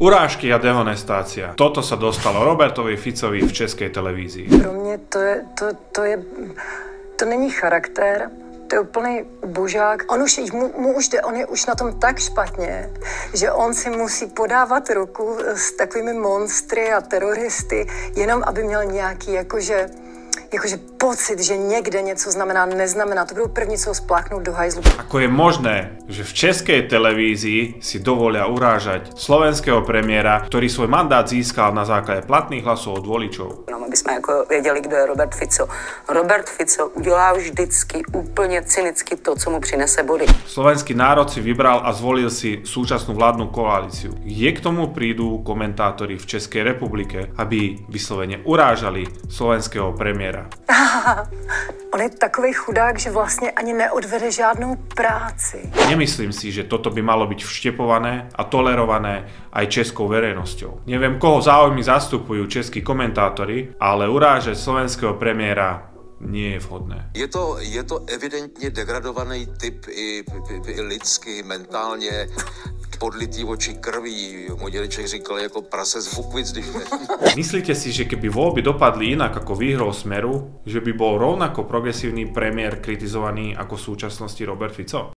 Urážky a dehonestácia. Toto sa dostalo Robertovi Ficovi v českej televízii. Pro mě to není charakter, to je úplný bužák. On je už na tom tak špatně, že on si musí podávat ruku s takovými monstry a teroristy, jenom aby měl nějaký jakože pocit, že někde něco znamená, neznamená. To budou první, co ho spláchnout do hajzlu. Ako je možné, že v českej televízii si dovolia urážať slovenského premiéra, ktorý svoj mandát získal na základe platných hlasov od voličov? Aby jsme jako věděli, kdo je Robert Fico. Robert Fico udělá vždycky úplně cynicky to, co mu přinese body. Slovenský národ si vybral a zvolil si súčasnú vládnu koalíciu. Kde k tomu prídu komentátori v Českej republike, aby vyslovene urážali slovenského premiéra? On je takovej chudák, že vlastně ani neodvede žádnou práci. Nemyslím si, že toto by malo byť vštepované a tolerované aj českou verejnosťou. Neviem, koho záujmy zastupujú českí komentátori, ale urážať slovenského premiéra nie je vhodné. Je to evidentně degradovaný typ i lidsky, mentálně, podlitý oči krví. Můj dědeček říkal jako prase z Vukvic, když ne. Myslíte si, že keby voľby dopadli inak ako výhrou Smeru, že by bol rovnako progresívny premiér kritizovaný ako v súčasnosti Robert Fico?